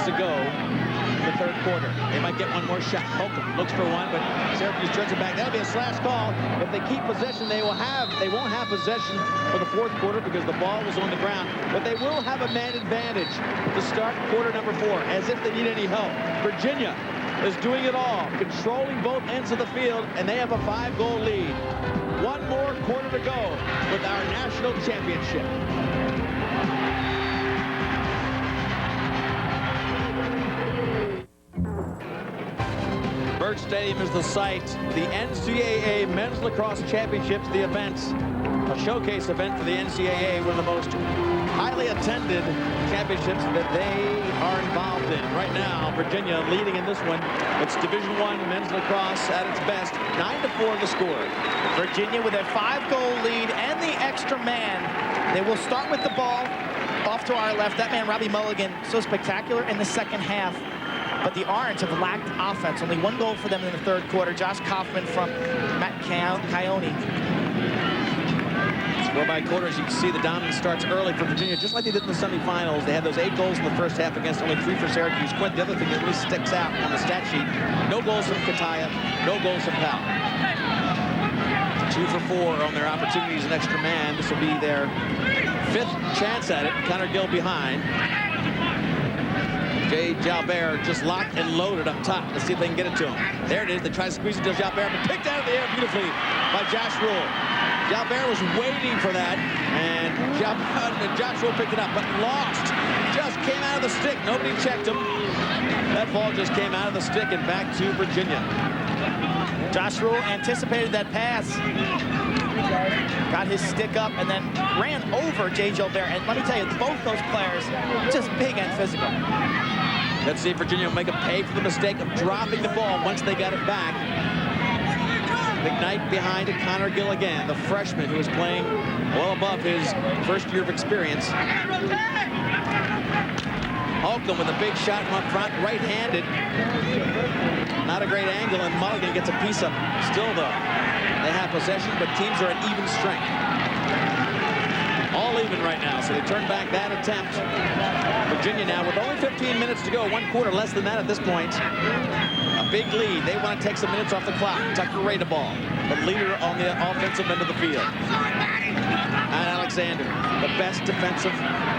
to go in the third quarter. They might get one more shot. Holcomb looks for one, but Syracuse turns it back. That'll be a slash call. If they keep possession, they won't have possession for the fourth quarter because the ball was on the ground. But they will have a man advantage to start quarter number 4, as if they need any help. Virginia is doing it all, controlling both ends of the field, and they have a 5-goal lead. One more quarter to go with our national championship. Birch Stadium is the site. The NCAA Men's Lacrosse Championships, the event, a showcase event for the NCAA, one of the most highly attended championships that they are involved in. Right now, Virginia leading in this one. It's Division I men's lacrosse at its best. 9-4 the score. Virginia with a 5-goal lead and the extra man. They will start with the ball off to our left. That man, Robbie Mulligan, so spectacular in the second half. But the Orange have lacked offense. Only 1 goal for them in the third quarter. Josh Kaufman from Matt Coyote. Score by quarters. You can see the dominance starts early for Virginia, just like they did in the semifinals. They had those 8 goals in the first half against only 3 for Syracuse. Quint, the other thing that really sticks out on the stat sheet, no goals from Kataya, no goals from Powell. 2 for 4 on their opportunities in extra man. This will be their 5th chance at it. Connor Gill behind. Jay Jalbert just locked and loaded up top. Let's see if they can get it to him. There it is. They try to squeeze it to Jalbert, but picked out of the air beautifully by Josh Rule. Jalbert was waiting for that, and Josh Rule picked it up, but lost. Just came out of the stick. Nobody checked him. That ball just came out of the stick and back to Virginia. Josh Rule anticipated that pass. Got his stick up and then ran over Jay Jalbert. And let me tell you, both those players just big and physical. Let's see if Virginia will make them pay for the mistake of dropping the ball once they got it back. McKnight behind it, Connor Gill again, the freshman who is playing well above his first year of experience. Holcomb with a big shot from up front, right-handed. Not a great angle, and Mulligan gets a piece of it. Still, though, they have possession, but teams are at even strength. All even right now, so they turn back that attempt. Virginia now with only 15 minutes to go, 1 quarter less than that at this point. A big lead. They want to take some minutes off the clock. Tucker Radeball, the leader on the offensive end of the field. And Alexander, the best defensive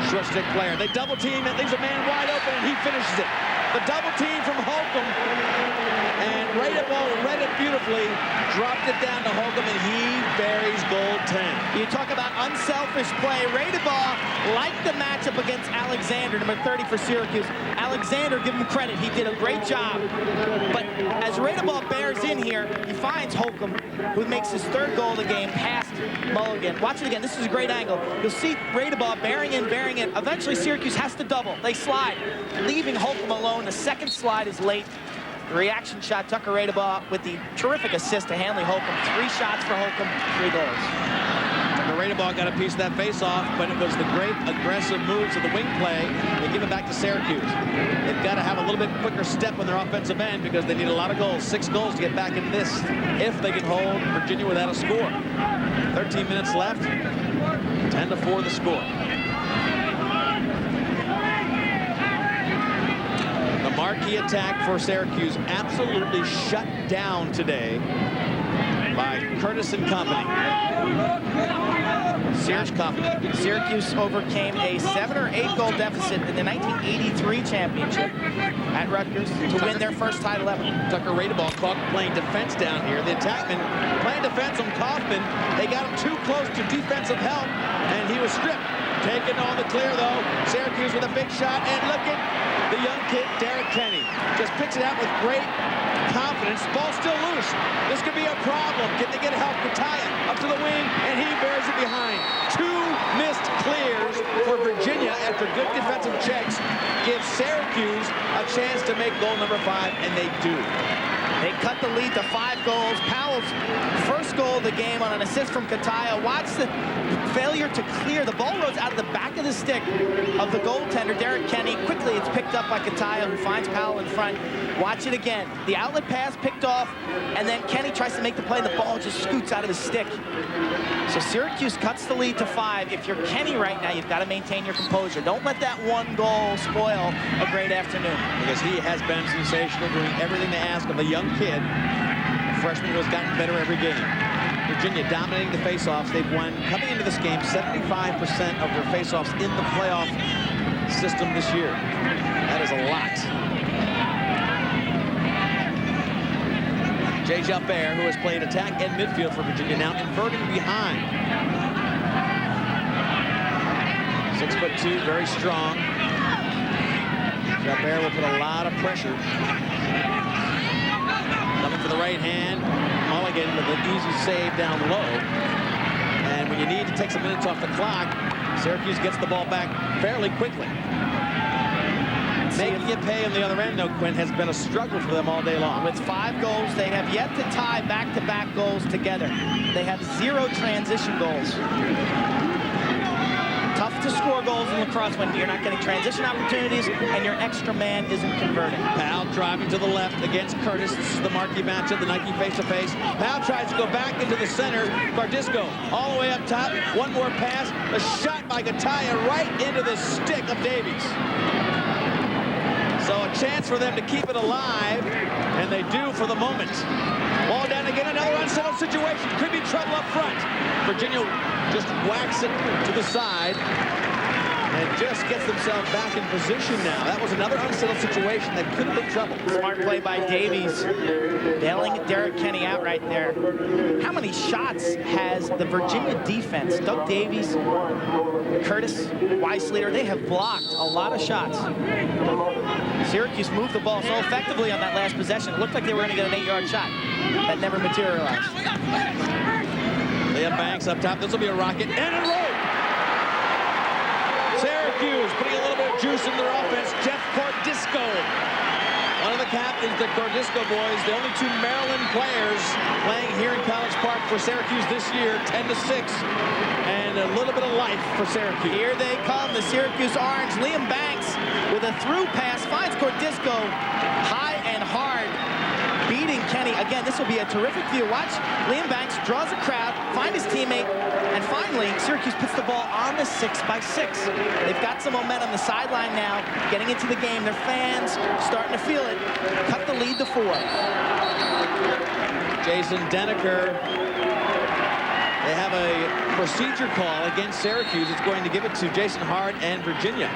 short stick player. They double team, it leaves a man wide open, and he finishes it. The double team from Holcomb, and Radeball read it beautifully, dropped it down to Holcomb, and he buries goal 10. You talk about unselfish play. Radeball liked the matchup against Alexander, number 30 for Syracuse. Alexander, give him credit, he did a great job. But as Radeball bears in here, he finds Holcomb, who makes his 3rd goal of the game, past Mulligan. Watch it again, this is a great angle. You'll see Radeball bearing in. Eventually Syracuse has to double. They slide, leaving Holcomb alone. The second slide is late. The reaction shot, Tucker Radeball with the terrific assist to Hanley Holcomb. 3 shots for Holcomb, 3 goals. Tucker Radeball got a piece of that face-off, but it was the great aggressive moves of the wing play that give it back to Syracuse. They've got to have a little bit quicker step on their offensive end because they need a lot of goals, 6 goals to get back into this if they can hold Virginia without a score. 13 minutes left, 10-4 the score. The marquee attack for Syracuse absolutely shut down today by Curtis and company. Syracuse overcame a 7 or 8 goal deficit in the 1983 championship at Rutgers to win their first title ever. Tucker Radeball caught playing defense down here. The attackman playing defense on Kaufman. They got him too close to defensive help, and he was stripped. Taken on the clear, though. Syracuse with a big shot, and look at the young kid, Derek Kenny. Just picks it out with great confidence. Ball's still loose. This could be a problem. Can they get help? Kataya up to the wing, and he bears it behind. 2 missed clears for Virginia after good defensive checks. Give Syracuse a chance to make goal number 5, and they do. They cut the lead to 5 goals. Powell's first goal of the game on an assist from Kataya. Watch the failure to clear. The ball rolls out of the back of the stick of the goaltender, Derek Kenny. Quickly, it's picked up by Kataya, who finds Powell in front. Watch it again. The outlet pass picked off, and then Kenny tries to make the play, and the ball just scoots out of his stick. So Syracuse cuts the lead to 5. If you're Kenny right now, you've got to maintain your composure. Don't let that one goal spoil a great afternoon. Because he has been sensational, doing everything they ask of a young kid. A freshman who has gotten better every game. Virginia dominating the faceoffs. They've won, coming into this game, 75% of their faceoffs in the playoff system this year. That is a lot. Jay Jalbert, who has played attack and midfield for Virginia, now inverting behind. 6'2", very strong. Jalbert will put a lot of pressure. Coming for the right hand. Mulligan with an easy save down low. And when you need to take some minutes off the clock, Syracuse gets the ball back fairly quickly. Making it pay on the other end, though, Quinn, has been a struggle for them all day long. With 5 goals, they have yet to tie back-to-back goals together. They have 0 transition goals. Tough to score goals in lacrosse when you're not getting transition opportunities and your extra man isn't converting. Powell driving to the left against Curtis. This is the marquee matchup, the Nike face-to-face. Powell tries to go back into the center. Cardisco all the way up top. One more pass. A shot by Gataya right into the stick of Davies. So a chance for them to keep it alive, and they do for the moment. Ball down again, another unsettled situation. Could be trouble up front. Virginia just whacks it to the side and just gets themselves back in position now. That was another unsettled situation that could have been trouble. Smart play by Davies, bailing Derek Kenny out right there. How many shots has the Virginia defense? Doug Davies, Curtis, Weissleiter, they have blocked a lot of shots. Syracuse moved the ball so effectively on that last possession. It looked like they were going to get an 8-yard shot. That never materialized. Liam Banks up top. This will be a rocket and a roll. Syracuse putting a little bit of juice in their offense. Jeff Cordisco, one of the captains, the Cordisco boys, the only 2 Maryland players playing here in College Park for Syracuse this year, 10-6, and a little bit of life for Syracuse. Here they come, the Syracuse Orange. Liam Banks with a through pass finds Cordisco high and hard, beating Kenny. Again, this will be a terrific view. Watch, Liam Banks draws a crowd, find his teammate, and finally, Syracuse puts the ball on the 6x6. They've got some momentum, the sideline now, getting into the game. Their fans starting to feel it. Cut the lead to 4. Jason Denneker, they have a procedure call against Syracuse. It's going to give it to Jason Hart and Virginia.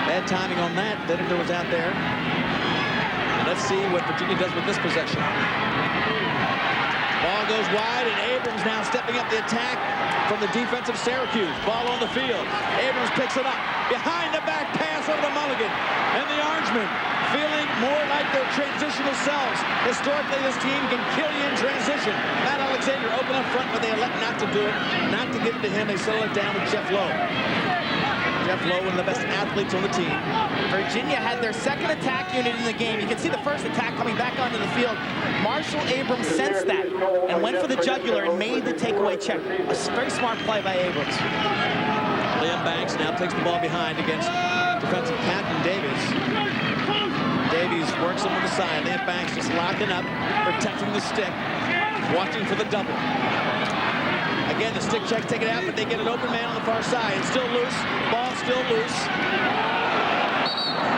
Bad timing on that. Denneker was out there. And let's see what Virginia does with this possession. Ball goes wide, and Abrams now stepping up the attack from the defense of Syracuse. Ball on the field. Abrams picks it up. Behind the back pass over to Mulligan. And the Orangemen feeling more like their transitional selves. Historically, this team can kill you in transition. Matt Alexander open up front, but they elect not to do it. Not to give it to him. They settle it down with Jeff Lowe. Jeff Lowe, one of the best athletes on the team. Virginia had their second attack unit in the game. You can see the first attack coming back onto the field. Marshall Abrams sensed that and went for the jugular and made the takeaway check. A very smart play by Abrams. Liam Banks now takes the ball behind against defensive captain Davies. Davies works him to the side. Liam Banks just locking up, protecting the stick, watching for the double. Again, the stick check taken out, but they get an open man on the far side. It's still loose. Ball still loose.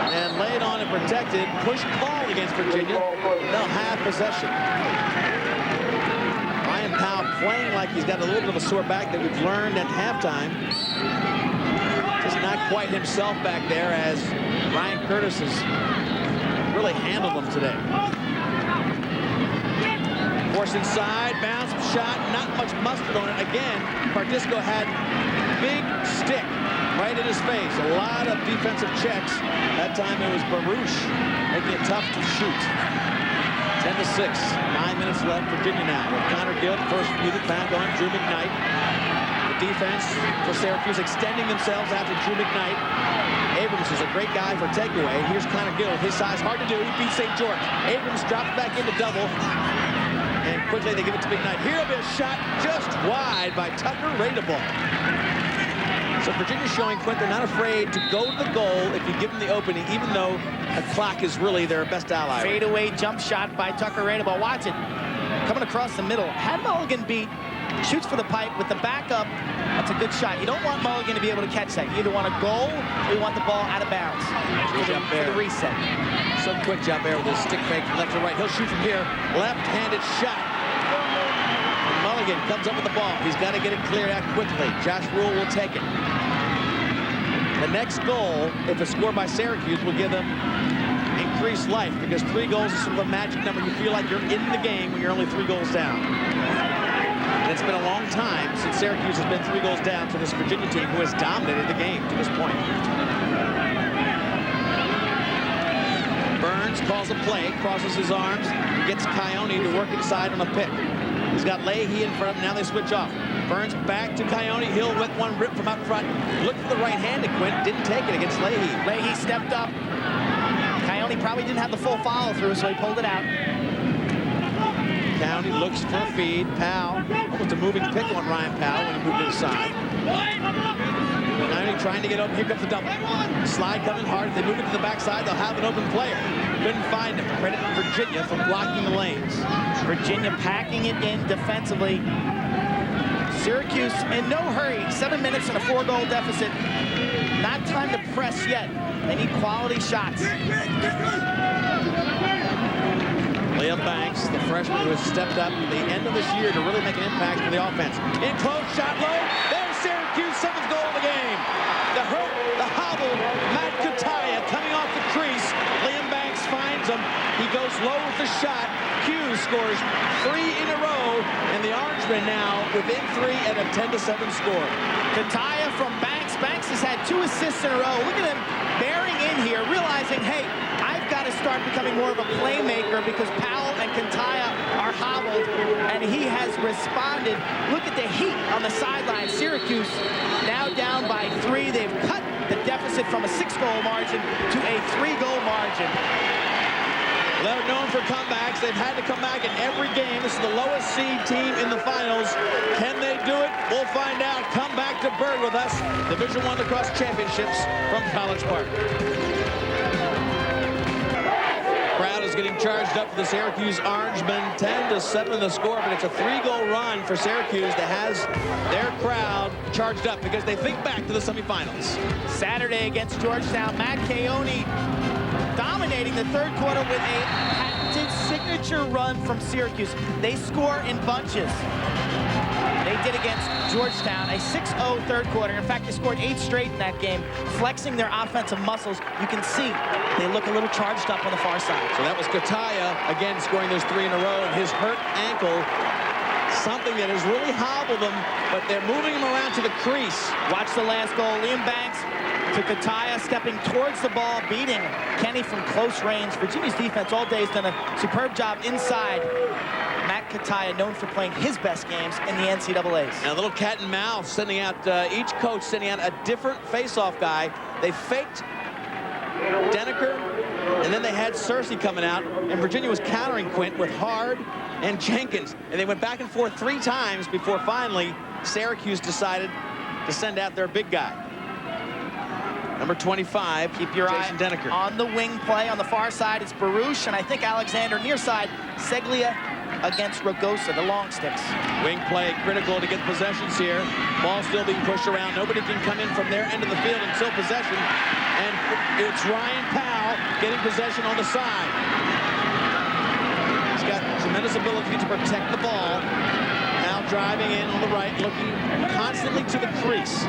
And laid on and protected. Push ball against Virginia. They'll have possession. Ryan Powell playing like he's got a little bit of a sore back that we've learned at halftime. Just not quite himself back there, as Ryan Curtis has really handled them today. Force inside, bounce, shot, not much mustard on it. Again, Cardisco had big stick right in his face. A lot of defensive checks. That time it was Baruch making it tough to shoot. 10-6, 9 minutes left. Virginia now with Connor Gill, first muted back on Drew McKnight. The defense for Syracuse extending themselves after Drew McKnight. Abrams is a great guy for takeaway. Here's Connor Gill. His size, hard to do. He beats St. George. Abrams drops back into double. And quickly they give it to McKnight. Here'll be a shot just wide by Tucker Radeball. So Virginia's showing Quint they're not afraid to go to the goal if you give them the opening, even though a clock is really their best ally. Fadeaway jump shot by Tucker Radeball. Watch it. Coming across the middle. Had Mulligan beat. Shoots for the pipe with the backup. That's a good shot. You don't want Mulligan to be able to catch that. You either want a goal or you want the ball out of bounds for the reset. So quick job there with his stick fake from left to right. He'll shoot from here. Left-handed shot. Mulligan comes up with the ball. He's got to get it cleared out quickly. Josh Rule will take it. The next goal, if a score by Syracuse, will give them increased life because 3 goals is sort of a magic number. You feel like you're in the game when you're only 3 goals down. And it's been a long time since Syracuse has been 3 goals down to this Virginia team who has dominated the game to this point. Burns calls a play, crosses his arms, gets Coyote to work inside on a pick. He's got Leahy in front of him. Now they switch off. Burns back to Coyote. He'll let one rip from out front. Look for the right-handed Quint. Didn't take it against Leahy. Leahy stepped up. Coyote probably didn't have the full follow-through, so he pulled it out. Coyote looks for a feed. Powell, almost a moving pick on Ryan Powell when he moved inside. Coyote trying to get open. Here comes the double. Slide coming hard. If they move it to the backside, they'll have an open player. Couldn't find him. Credit to Virginia for blocking the lanes. Virginia packing it in defensively. Syracuse in no hurry. 7 minutes and a 4-goal deficit. Not time to press yet. They need quality shots. Liam Banks, the freshman who has stepped up at the end of this year to really make an impact for the offense. In close, shot low. There's Syracuse, 7th goal of the game. The hurt, the hobble, Matt Kataya coming off the crease. Liam Banks finds him. He goes low with the shot. Hughes scores 3 in a row, and the Orangemen now within 3 at a 10-7 score. Kataya from Banks. Banks has had 2 assists in a row. Look at him bearing in here, realizing, hey, I've got to start becoming more of a playmaker because Powell and Kataya are hobbled, and he has responded. Look at the heat on the sideline. Syracuse now down by 3. They've cut the deficit from a 6-goal margin to a 3-goal margin. They're known for comebacks. They've had to come back in every game. This is the lowest seed team in the finals. Can they do it? We'll find out. Come back to Bird with us. Division I Lacrosse Championships from College Park. Crowd is getting charged up for the Syracuse Orangemen. 10-7 the score, but it's a 3-goal run for Syracuse that has their crowd charged up because they think back to the semifinals. Saturday against Georgetown, Matt Coyote dominating the 3rd quarter with a patented signature run from Syracuse. They score in bunches. They did against Georgetown, a 6-0 3rd quarter. In fact, they scored 8 straight in that game, flexing their offensive muscles. You can see they look a little charged up on the far side. So that was Kataya, again, scoring those 3 in a row, and his hurt ankle, something that has really hobbled them, but they're moving him around to the crease. Watch the last goal. Liam Banks to Kataya, stepping towards the ball, beating Kenny from close range. Virginia's defense all day has done a superb job inside. Matt Kataya, known for playing his best games in the NCAAs. Now a little cat and mouse, sending out, each coach sending out a different face-off guy. They faked Denneker, and then they had Searcy coming out, and Virginia was countering Quint with Hard and Jenkins. And they went back and forth 3 times before finally Syracuse decided to send out their big guy. Number 25, keep your Jason eye Denneker. On the wing play on the far side, it's Baruch, and I think Alexander near side, Seglia against Ragosa, the long sticks. Wing play critical to get possessions here. Ball still being pushed around. Nobody can come in from their end of the field until possession. And it's Ryan Powell getting possession on the side. He's got tremendous ability to protect the ball. Now driving in on the right, looking constantly to the crease.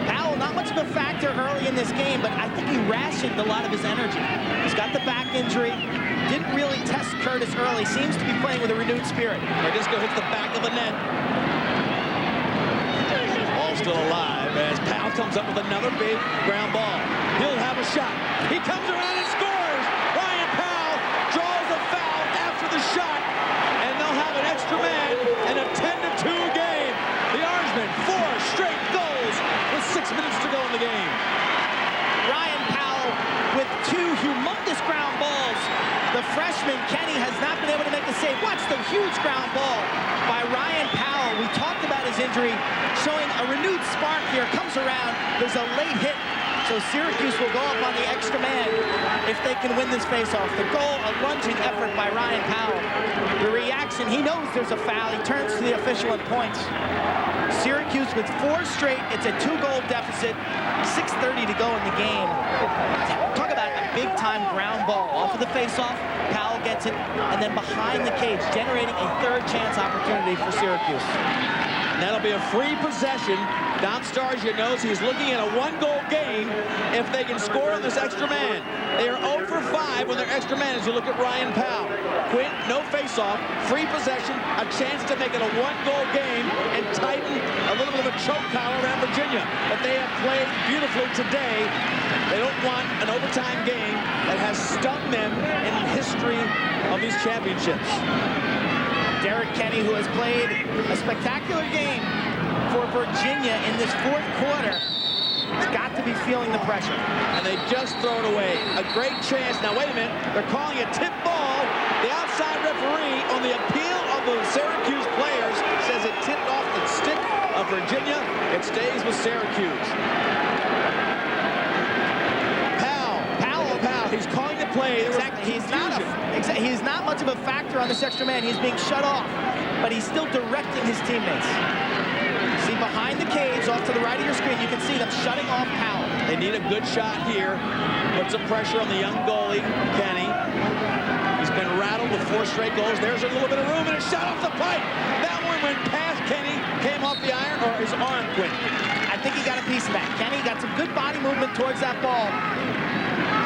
Powell, not much of a factor early in this game, but I think he rationed a lot of his energy. He's got the back injury, didn't really test Curtis early, seems to be playing with a renewed spirit. Radisco hits the back of the net. Ball still alive as Powell comes up with another big ground ball. He'll have a shot. He comes around and scores! Ryan Powell draws a foul after the shot, and they'll have an extra man and a 10-2 game. The Orangemen, 4 straight goals freshman Kenny has not been able to make the save. Watch the huge ground ball by Ryan Powell. We talked about his injury, showing a renewed spark here. Comes around, there's a late hit. So Syracuse will go up on the extra man if they can win this faceoff. The goal, a lunging effort by Ryan Powell. The reaction, he knows there's a foul. He turns to the official and points. Syracuse with 4 straight. It's a 2-goal deficit. 6:30 to go in the game. Talk about a big-time ground ball. Off of the faceoff, Powell gets it, and then behind the cage, generating a 3rd chance opportunity for Syracuse. And that'll be a free possession. Don Starsia knows he's looking at a 1-goal game if they can score on this extra man. They are 0 for 5 when they're extra man as you look at Ryan Powell. Quint, no face-off, free possession, a chance to make it a 1-goal game and tighten a little bit of a choke collar around Virginia. But they have played beautifully today. They don't want an overtime game that has stung them in the history of these championships. Derek Kenny, who has played a spectacular game for Virginia in this 4th quarter, has got to be feeling the pressure. And they just throw it away. A great chance. Now, wait a minute. They're calling a tip ball. The outside referee, on the appeal of the Syracuse players, says it tipped off the stick of Virginia. It stays with Syracuse. Powell. He's calling the play. Exactly. He's not much of a factor on this extra man. He's being shut off, but he's still directing his teammates. See, behind the cage, off to the right of your screen, you can see them shutting off Powell. They need a good shot here. Put some pressure on the young goalie, Kenny. He's been rattled with 4 straight goals. There's a little bit of room, and a shot off the pipe. That one went past Kenny, came off the iron, or his arm quit. I think he got a piece of that. Kenny got some good body movement towards that ball.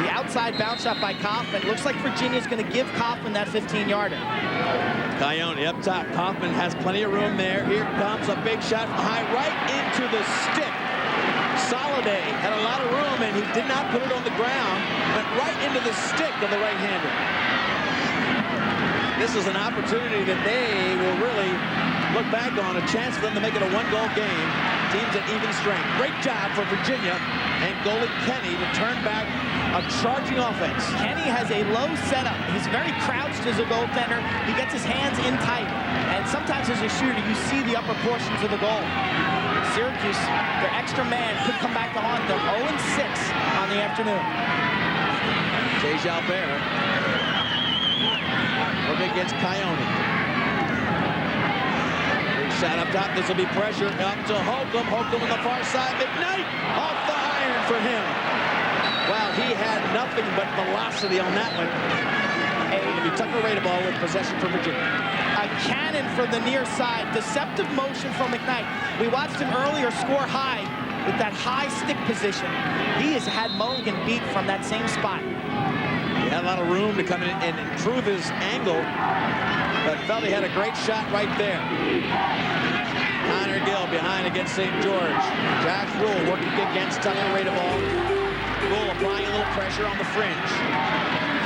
The outside bounce shot by Kaufman. Looks like Virginia's going to give Kaufman that 15-yarder. Coyote up top. Kaufman has plenty of room there. Here comes a big shot from high, right into the stick. Soliday had a lot of room, and he did not put it on the ground. Went right into the stick of the right-hander. This is an opportunity that they will really look back on. A chance for them to make it a 1-goal game. Teams at even strength. Great job for Virginia and goalie Kenny to turn back a charging offense. Kenny has a low setup. He's very crouched as a goaltender. He gets his hands in tight. And sometimes as a shooter, you see the upper portions of the goal. Syracuse, their extra man, could come back to haunt them. 0-6 on the afternoon. Jay Jalbert working against Coyote. Big shot up top. This will be pressure up to Holcomb. Holcomb on the far side. McKnight off the iron for him. Wow, he had nothing but velocity on that one. It'll be Tucker Radeball with possession for Virginia. A cannon from the near side. Deceptive motion from McKnight. We watched him earlier score high with that high stick position. He has had Mulligan beat from that same spot. He had a lot of room to come in and improve his angle, but felt he had a great shot right there. Connor Gill behind against St. George. Josh Rule working against Tucker Radeball. Rule applying a little pressure on the fringe.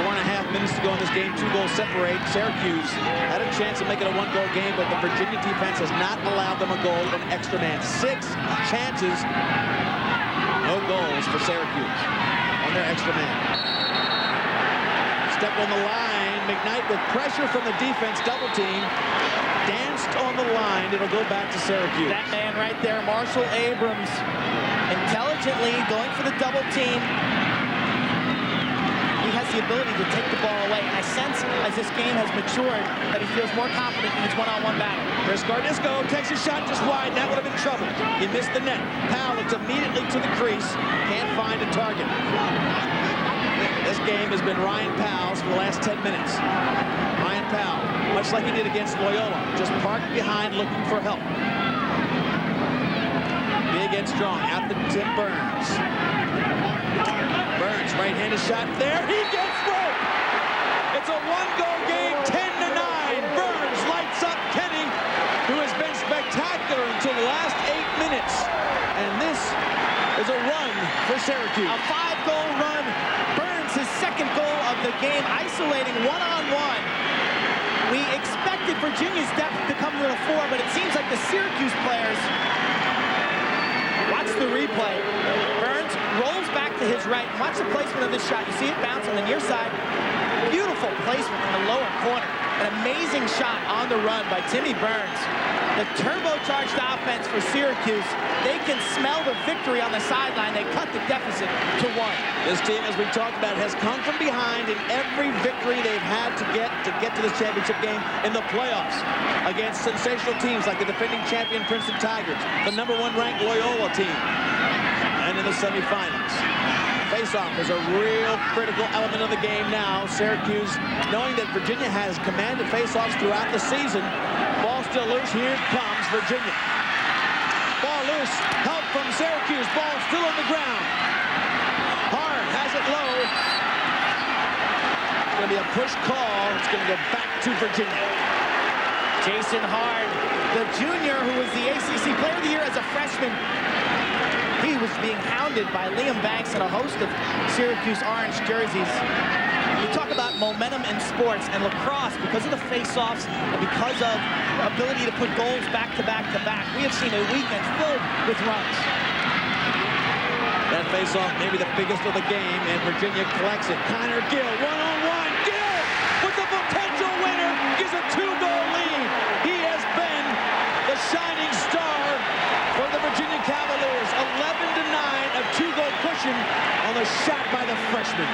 4.5 minutes to go in this game. 2 goals separate. Syracuse had a chance to make it a 1-goal game, but the Virginia defense has not allowed them a goal in extra man. 6 chances, no goals for Syracuse on their extra man. Step on the line. McKnight with pressure from the defense. Double team. Danced on the line. It'll go back to Syracuse. That man right there, Marshall Abrams, intelligently going for the double team. He has the ability to take the ball away. And I sense, as this game has matured, that he feels more confident in his one-on-one battle. Chris Gardisco takes a shot just wide. That would have been trouble. He missed the net. Powell looks immediately to the crease. Can't find a target. This game has been Ryan Powell's for the last 10 minutes. Ryan Powell, much like he did against Loyola, just parked behind looking for help. Big and strong, out to Tim Burns. Burns, right-handed shot there. He gets broke. It's a 1-goal game, 10-9. Burns lights up Kenny, who has been spectacular until the last 8 minutes. And this is a run for Syracuse. A 5-goal run. Burns, his 2nd goal of the game, isolating one-on-one. We expected Virginia's depth to come to the fore, but it seems like the Syracuse players. Watch the replay. Burns rolls back to his right. Watch the placement of this shot. You see it bounce on the near side. Beautiful placement in the lower corner. An amazing shot on the run by Timmy Burns. The turbocharged offense for Syracuse. They can smell the victory on the sideline. They cut the deficit to 1. This team, as we talked about, has come from behind in every victory they've had to get to this championship game in the playoffs against sensational teams like the defending champion Princeton Tigers, the #1 ranked Loyola team, and in the semifinals. Face-off is a real critical element of the game now. Syracuse, knowing that Virginia has commanded face-offs throughout the season. Ball still loose. Here comes Virginia. Ball loose. Help from Syracuse. Ball still on the ground. Hard has it low. It's going to be a push call. It's going to go back to Virginia. Jason Hard, the junior who was the ACC Player of the Year as a freshman. He was being hounded by Liam Banks and a host of Syracuse orange jerseys. You talk about momentum in sports, and lacrosse, because of the face-offs and because of ability to put goals back to back to back, we have seen a weekend filled with runs. That face-off may be the biggest of the game, and Virginia collects it. Connor Gill, one-on-one. Gill with the potential winner gives a 2-goal lead. He has been the shining star for the Virginia Cavaliers. 11-9, a 2-goal cushion on the shot by the freshman.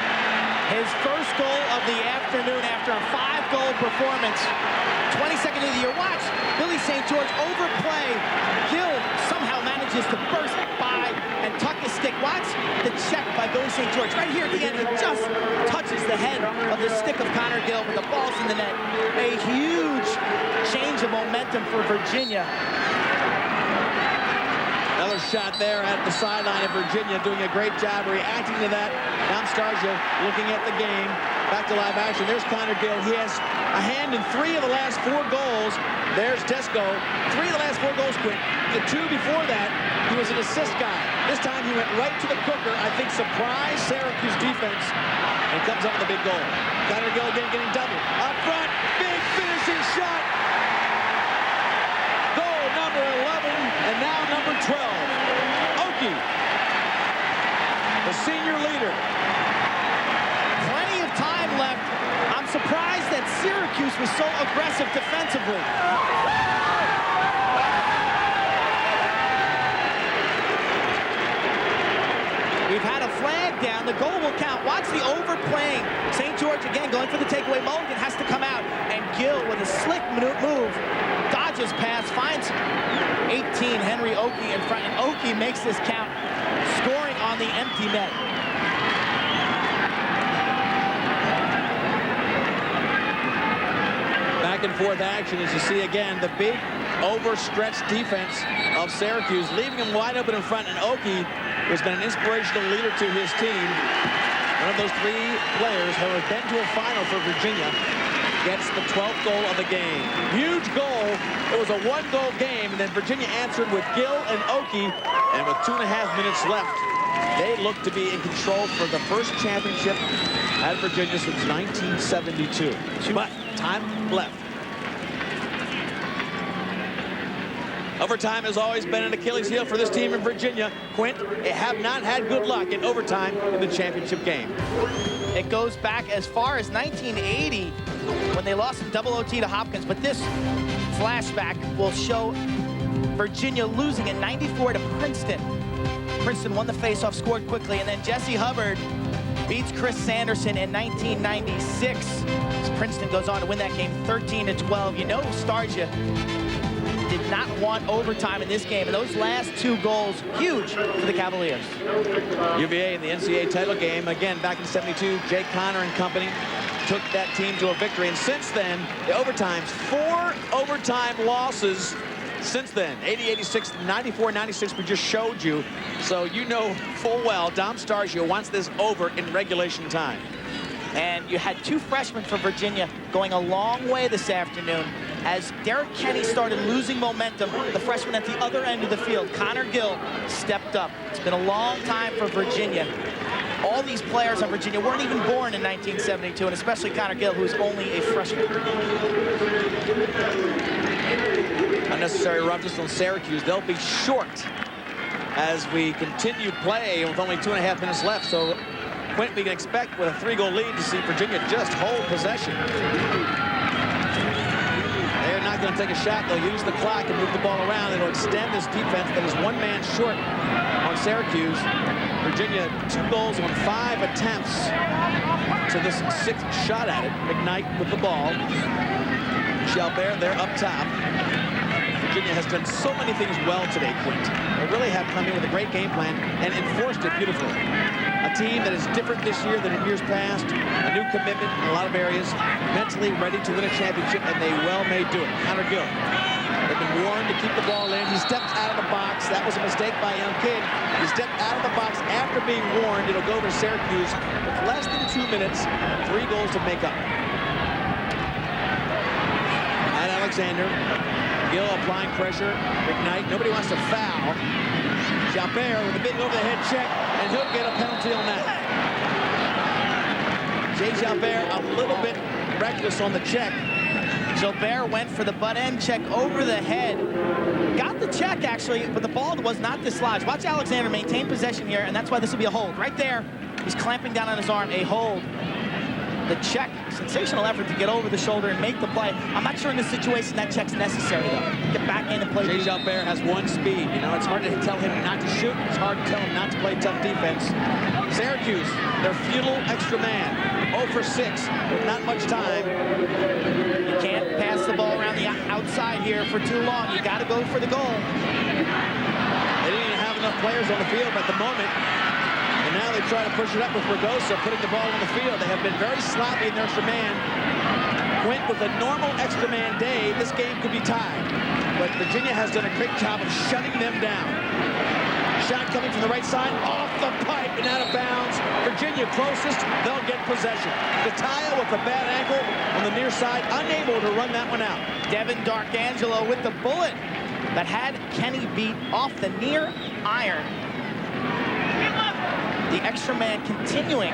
His first goal of the afternoon after a 5-goal performance. 22nd of the year. Watch Billy St. George overplay. Gill somehow manages to burst by and tuck his stick. Watch the check by Billy St. George. Right here at the end, he just touches the head of the stick of Connor Gill, but the ball's in the net. A huge change of momentum for Virginia. Another shot there at the sideline of Virginia, doing a great job reacting to that. Dom Starsia looking at the game. Back to live action. There's Connor Gill. He has a hand in 3 of the last 4 goals. There's Tesco. 3 of the last 4 goals, Quint. The 2 before that, he was an assist guy. This time he went right to the cooker. I think surprised Syracuse defense and comes up with a big goal. Connor Gill again getting doubled. Up front, big finishing shot. Goal number 11 and now number 12. Oki, the senior leader. Plenty of time left. I'm surprised that Syracuse was so aggressive defensively. We've had a flag down. The goal will count. Watch the overplaying. St. George again going for the takeaway. Mulligan has to come out. And Gill with a slick move. Dodges pass. Finds 18 Henry Oki in front. And Oki makes this count. Scoring on the empty net. Back and forth action as you see again the big overstretched defense of Syracuse, leaving him wide open in front, and Oki has been an inspirational leader to his team. One of those 3 players who has been to a final for Virginia gets the 12th goal of the game. Huge goal. It was a 1-goal game, and then Virginia answered with Gill and Oki, and with 2.5 minutes left, they look to be in control for the first championship at Virginia since 1972. But time left. Overtime has always been an Achilles heel for this team in Virginia. Quint, they have not had good luck in overtime in the championship game. It goes back as far as 1980 when they lost in double OT to Hopkins. But this flashback will show Virginia losing in 94 to Princeton. Princeton won the faceoff, scored quickly, and then Jesse Hubbard beats Chris Sanderson in 1996. Princeton goes on to win that game 13-12. You know Starsia did not want overtime in this game, and those last 2 goals, huge for the Cavaliers. UVA in the NCAA title game, again, back in '72, Jay Connor and company took that team to a victory, and since then, the overtimes, 4 overtime losses since then. 80-86, 94-96 we just showed you, so you know full well Dom Starsia wants this over in regulation time. And you had 2 freshmen from Virginia going a long way this afternoon. As Derek Kenny started losing momentum, the freshman at the other end of the field, Connor Gill, stepped up. It's been a long time for Virginia. All these players on Virginia weren't even born in 1972, and especially Connor Gill, who's only a freshman. Unnecessary roughness on Syracuse. They'll be short as we continue play with only 2.5 minutes left. So Quint, we can expect with a 3-goal lead to see Virginia just hold possession. They're not going to take a shot. They'll use the clock and move the ball around. It'll extend this defense that is one man short on Syracuse. Virginia 2 goals on 5 attempts to this 6th shot at it. McKnight with the ball. Jalbert there up top. Virginia has done so many things well today, Quint. They really have come in with a great game plan and enforced it beautifully. A team that is different this year than in years past. A new commitment in a lot of areas. Mentally ready to win a championship, and they well may do it. Connor Gill. They've been warned to keep the ball in. He stepped out of the box. That was a mistake by young kid. He stepped out of the box after being warned. It'll go to Syracuse with less than 2 minutes. 3 goals to make up. And Alexander. Gill applying pressure. McKnight. Nobody wants to foul. Jalbert with a big over-the-head check, and he'll get a penalty on that. Jay Jalbert a little bit reckless on the check. Jalbert went for the butt-end check over the head. Got the check, actually, but the ball was not dislodged. Watch Alexander maintain possession here, and that's why this will be a hold. Right there, he's clamping down on his arm, a hold. The check, sensational effort to get over the shoulder and make the play. I'm not sure in this situation that check's necessary, though. Get back in and play. Jay Jalbert has 1 speed. You know, it's hard to tell him not to shoot. It's hard to tell him not to play tough defense. Syracuse, their futile extra man. 0 for 6 with not much time. You can't pass the ball around the outside here for too long. You got to go for the goal. They didn't even have enough players on the field at the moment. And now they try to push it up with Ragosa putting the ball on the field. They have been very sloppy in their extra man. Quint with a normal extra man day, this game could be tied. But Virginia has done a great job of shutting them down. Shot coming from the right side, off the pipe and out of bounds. Virginia closest, they'll get possession. Kataya with a bad ankle on the near side, unable to run that one out. Devin Darkangelo with the bullet that had Kenny beat off the near iron. The extra man continuing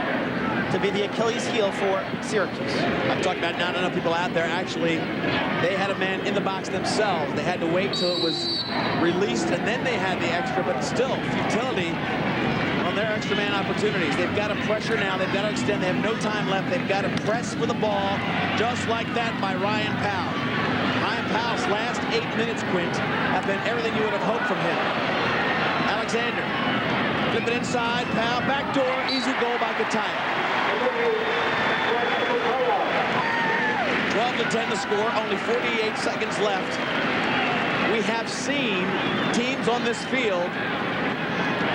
to be the Achilles heel for Syracuse. I'm talking about not enough people out there. Actually, they had a man in the box themselves. They had to wait till it was released, and then they had the extra, but still, futility on their extra man opportunities. They've got to pressure now. They've got to extend. They have no time left. They've got to press for the ball, just like that by Ryan Powell. Ryan Powell's last 8 minutes, Quint, have been everything you would have hoped from him. Alexander. Flip it inside, Powell, back door, easy goal by Kataya. 12-10 the score, only 48 seconds left. We have seen teams on this field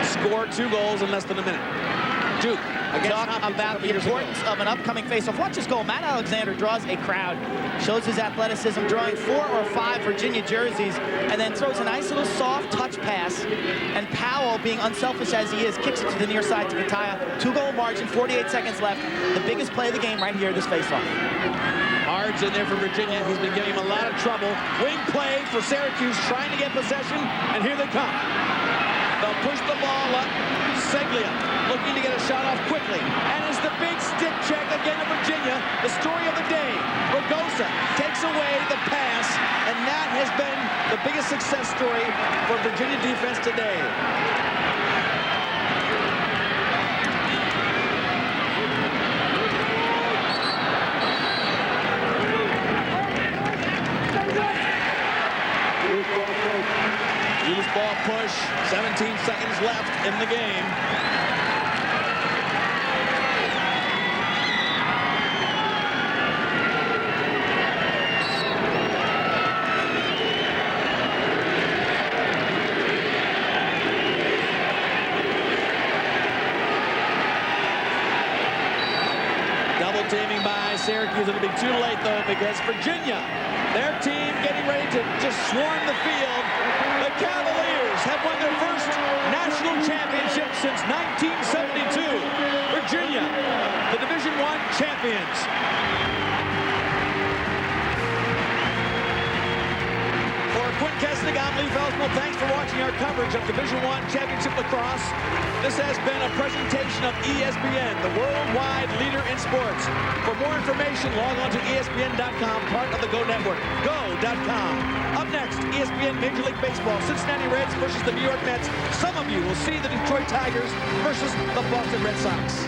score 2 goals in less than a minute. Duke. Talk about the importance of an upcoming face-off. Watch this goal. Matt Alexander draws a crowd, shows his athleticism, drawing 4 or 5 Virginia jerseys, and then throws a nice little soft touch pass. And Powell, being unselfish as he is, kicks it to the near side to Kataya. 2-goal margin, 48 seconds left. The biggest play of the game right here, this face-off. Hard's in there for Virginia. He's been giving him a lot of trouble. Wing play for Syracuse, trying to get possession, and here they come. They'll push the ball up. Seglia looking to get a shot off quickly. And it's the big stick check again to Virginia. The story of the day. Ragosa takes away the pass, and that has been the biggest success story for Virginia defense today. Loose ball push, 17 seconds left in the game. Double teaming by Syracuse. It'll be too late though, because Virginia, their team getting ready to just swarm the field. The Cavaliers have won their first national championship since 1972. Virginia, the Division I champions. For Quint Kesnig, I'm Lee Felsman. Thanks for watching our coverage of Division I Championship Lacrosse. This has been a presentation of ESPN, the worldwide leader in sports. For more information, log on to ESPN.com, part of the Go Network. Go.com. Up next, ESPN Major League Baseball. Cincinnati Reds versus the New York Mets. Some of you will see the Detroit Tigers versus the Boston Red Sox.